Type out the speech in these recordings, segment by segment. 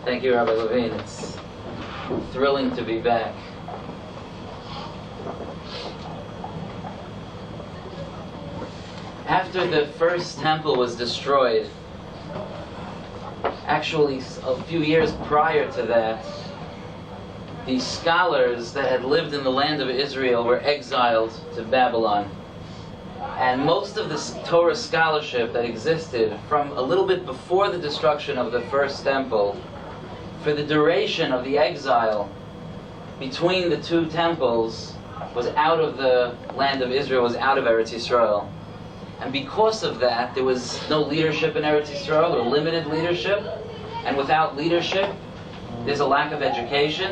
Thank you, Rabbi Levine. It's thrilling to be back. After the first temple was destroyed, actually a few years prior to that, the scholars that had lived in the land of Israel were exiled to Babylon. And most of the Torah scholarship that existed from a little bit before the destruction of the first temple, for the duration of the exile between the two temples, was out of the land of Israel, was out of Eretz Yisrael. And because of that, there was no leadership in Eretz Yisrael, or limited leadership. And without leadership, there's a lack of education.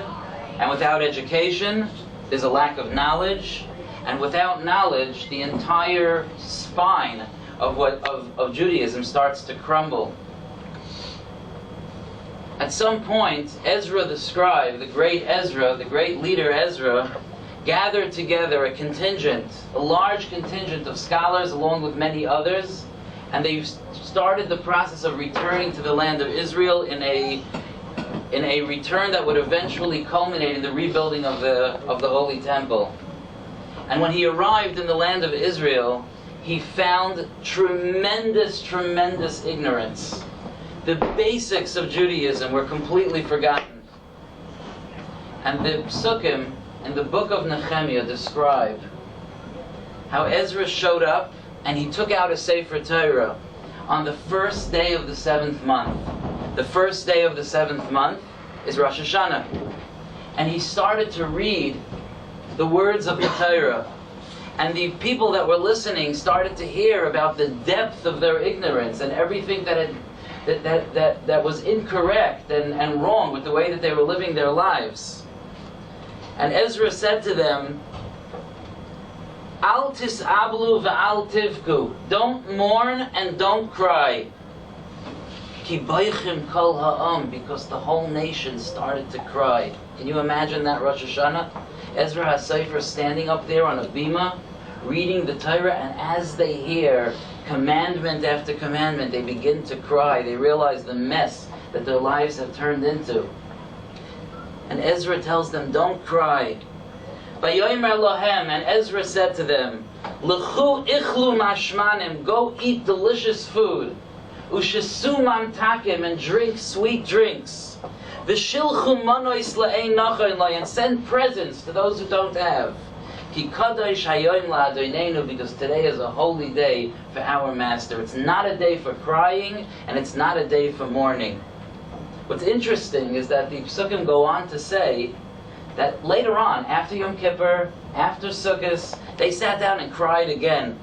And without education, there's a lack of knowledge. And without knowledge, the entire spine of Judaism starts to crumble. At some point, Ezra the scribe, the great leader Ezra, gathered together a large contingent of scholars along with many others, and they started the process of returning to the land of Israel in a return that would eventually culminate in the rebuilding of the Holy Temple. And when he arrived in the land of Israel, he found tremendous ignorance. The basics of Judaism were completely forgotten. And the Psukim in the book of Nehemiah describe how Ezra showed up and he took out a Sefer Torah on the first day of the 7th month. The first day of the 7th month is Rosh Hashana. And he started to read the words of the Torah. And the people that were listening started to hear about the depth of their ignorance and everything that was incorrect and wrong with the way that they were living their lives. And Ezra said to them, Al tis'ablu v'al tivku. Don't mourn and don't cry. Ki baichim kol ha'am, because the whole nation started to cry. Can you imagine that Rosh Hashanah? Ezra HaSefer standing up there on a bima, reading the Torah, and as they hear commandment after commandment, they begin to cry. They realize the mess that their lives have turned into. And Ezra tells them, don't cry. Vayomer lohem, and Ezra said to them, L'chu ichlu mashmanim, go eat delicious food. Ushesu mamtakim, and drink sweet drinks. V'shilchu manois la'ein nachon lo, and send presents to those who don't have. Ki kadosh hayoim la'adonenu, because today is a holy day for our Master. It's not a day for crying, and it's not a day for mourning. What's interesting is that the Psukim go on to say that later on, after Yom Kippur, after Sukkot, they sat down and cried again.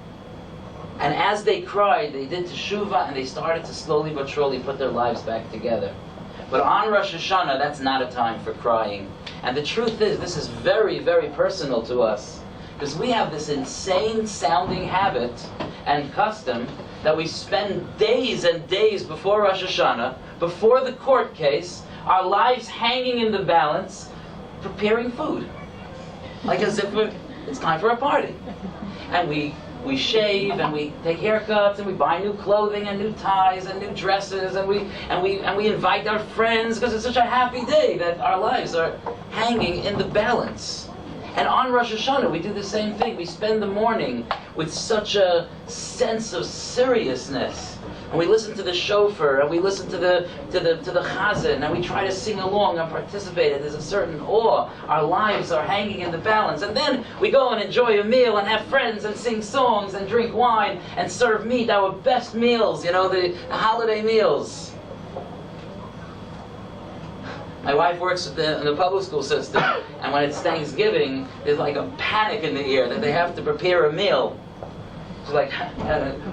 And as they cried, they did teshuvah, and they started to slowly but surely put their lives back together. But on Rosh Hashanah, that's not a time for crying. And the truth is, this is very, very personal to us. Because we have this insane sounding habit and custom that we spend days and days before Rosh Hashanah, before the court case, our lives hanging in the balance, preparing food. Like as if it's time for a party. And we shave and we take haircuts and we buy new clothing and new ties and new dresses and we invite our friends because it's such a happy day that our lives are hanging in the balance. And on Rosh Hashanah we do the same thing. We spend the morning with such a sense of seriousness. And we listen to the shofar, and we listen to the chazan, and we try to sing along and participate. And there's a certain awe. Our lives are hanging in the balance. And then we go and enjoy a meal and have friends and sing songs and drink wine and serve meat, our best meals, the holiday meals. My wife works in the public school system, and when it's Thanksgiving, there's like a panic in the air that they have to prepare a meal. She's like,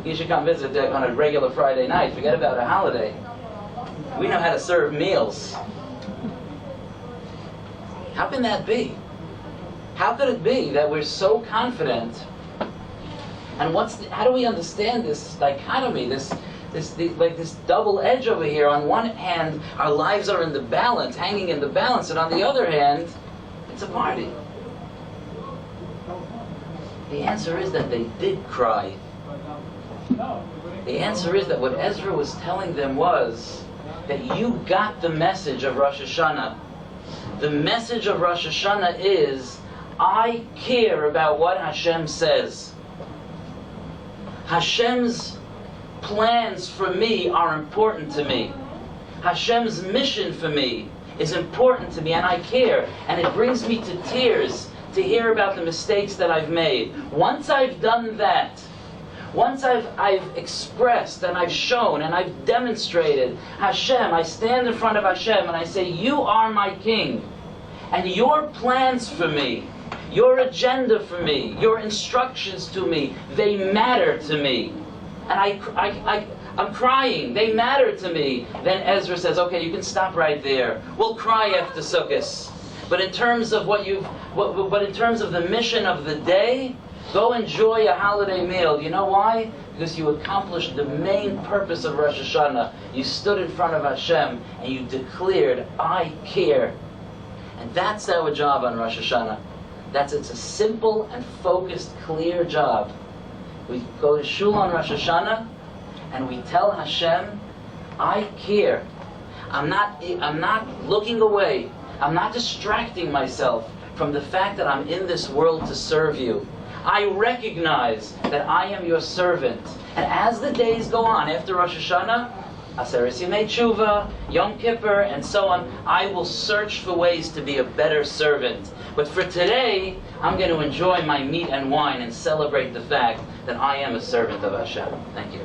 you should come visit on a regular Friday night. Forget about a holiday. We know how to serve meals. How can that be? How could it be that we're so confident? And how do we understand this dichotomy, this double edge over here? On one hand, our lives are in the balance, hanging in the balance, and on the other hand, it's a party. The answer is that they did cry. The answer is that what Ezra was telling them was that you got the message of Rosh Hashanah. The message of Rosh Hashanah is, I care about what Hashem says. Hashem's plans for me are important to me. Hashem's mission for me is important to me, and I care. And it brings me to tears to hear about the mistakes that I've made. Once I've done that, once I've expressed and I've shown and I've demonstrated Hashem, I stand in front of Hashem and I say, you are my king, and your plans for me, your agenda for me, your instructions to me, they matter to me. And I'm crying, they matter to me. Then Ezra says, okay, you can stop right there. We'll cry after Sukkot. But in terms of in terms of the mission of the day, go enjoy a holiday meal. You know why? Because you accomplished the main purpose of Rosh Hashanah. You stood in front of Hashem and you declared, I care. And that's our job on Rosh Hashanah. It's a simple and focused, clear job. We go to Shul on Rosh Hashanah and we tell Hashem, I care. I'm not looking away. I'm not distracting myself from the fact that I'm in this world to serve you. I recognize that I am your servant. And as the days go on, after Rosh Hashanah, Aseret Yemei Tshuva, Yom Kippur, and so on, I will search for ways to be a better servant. But for today, I'm going to enjoy my meat and wine and celebrate the fact that I am a servant of Hashem. Thank you.